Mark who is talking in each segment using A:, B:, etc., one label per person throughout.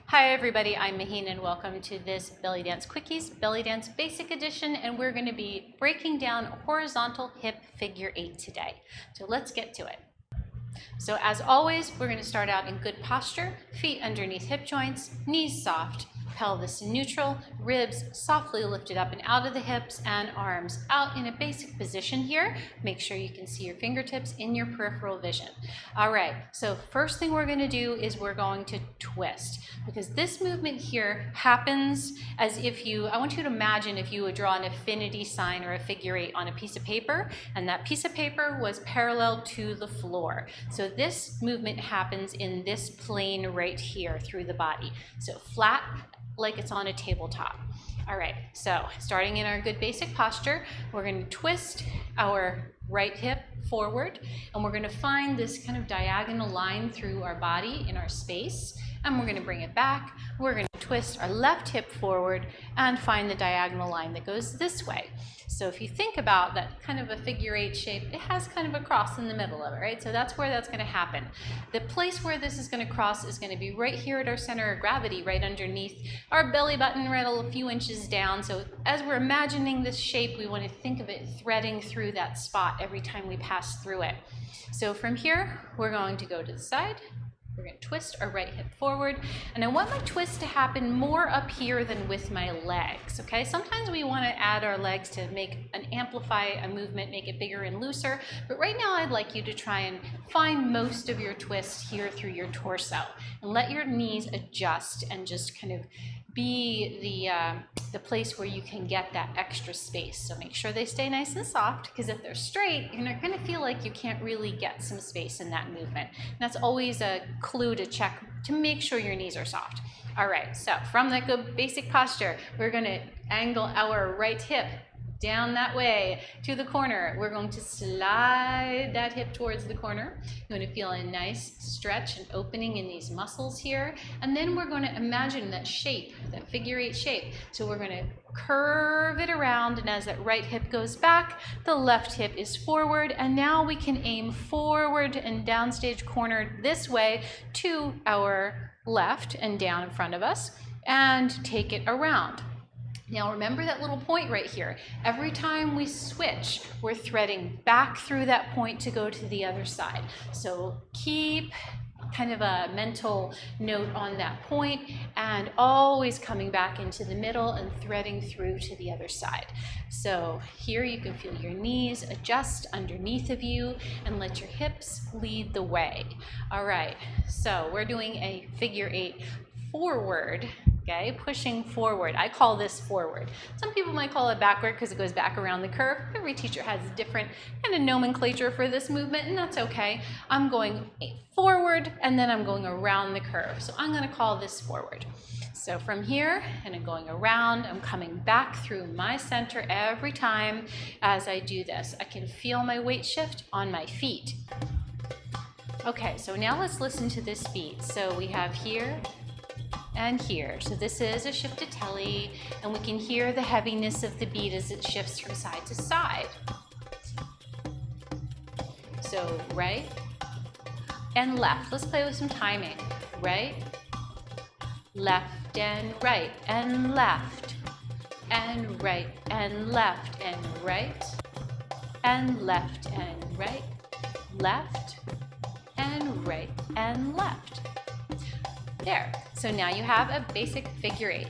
A: Hi everybody, I'm Mahin and welcome to this Bellydance Quickies, Bellydance Basic Edition, and we're going to be breaking down horizontal hip figure 8 today. So let's get to it. So as always, we're going to start out in good posture, feet underneath hip joints, knees soft, pelvis neutral, ribs softly lifted up and out of the hips, and arms out in a basic position here. Make sure you can see your fingertips in your peripheral vision. All right, so first thing we're going to do is we're going to twist, because this movement here happens as if I want you to imagine if you would draw an infinity sign or a figure 8 on a piece of paper, and that piece of paper was parallel to the floor. So this movement happens in this plane right here through the body. So flat, like it's on a tabletop. All right, so starting in our good basic posture, we're going to twist our right hip forward, and we're going to find this kind of diagonal line through our body in our space, and we're going to bring it back. We're going to twist our left hip forward and find the diagonal line that goes this way. So if you think about that kind of a figure 8 shape, it has kind of a cross in the middle of it, right? So that's where that's going to happen. The place where this is going to cross is going to be right here at our center of gravity, right underneath our belly button, right a few inches down. So as we're imagining this shape, we want to think of it threading through that spot every time we pass through it. So from here, we're going to go to the side. We're going to twist our right hip forward, and I want my twist to happen more up here than with my legs, okay? Sometimes we want to add our legs to amplify a movement, make it bigger and looser, but right now I'd like you to try and find most of your twist here through your torso, and let your knees adjust and just kind of be the place where you can get that extra space. So make sure they stay nice and soft, because if they're straight, you're going to feel like you can't really get some space in that movement. And that's always a clue to check to make sure your knees are soft. All right, so from that good basic posture, we're going to angle our right hip down that way to the corner. We're going to slide that hip towards the corner. You're going to feel a nice stretch and opening in these muscles here. And then we're going to imagine that shape, that figure 8 shape. So we're going to curve it around, and as that right hip goes back, the left hip is forward. And now we can aim forward and downstage corner this way to our left and down in front of us, and take it around. Now remember that little point right here. Every time we switch, we're threading back through that point to go to the other side. So keep kind of a mental note on that point, and always coming back into the middle and threading through to the other side. So here you can feel your knees adjust underneath of you, and let your hips lead the way. All right, so we're doing a figure 8 forward. Okay, pushing forward. I call this forward. Some people might call it backward because it goes back around the curve. Every teacher has a different kind of nomenclature for this movement, and that's okay. I'm going forward, and then I'm going around the curve. So I'm going to call this forward. So from here, and I'm going around, I'm coming back through my center every time as I do this. I can feel my weight shift on my feet. Okay, so now let's listen to this beat. So we have here and here. So this is a shifted telly, and we can hear the heaviness of the beat as it shifts from side to side. So right and left. Let's play with some timing. Right, left and right, and left, and right, and left, and right, and left, and right, left, and right, and left. There. So now you have a basic figure 8.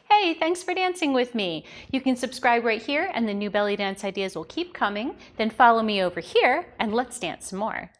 A: Hey, thanks for dancing with me. You can subscribe right here, and the new belly dance ideas will keep coming. Then follow me over here, and let's dance some more.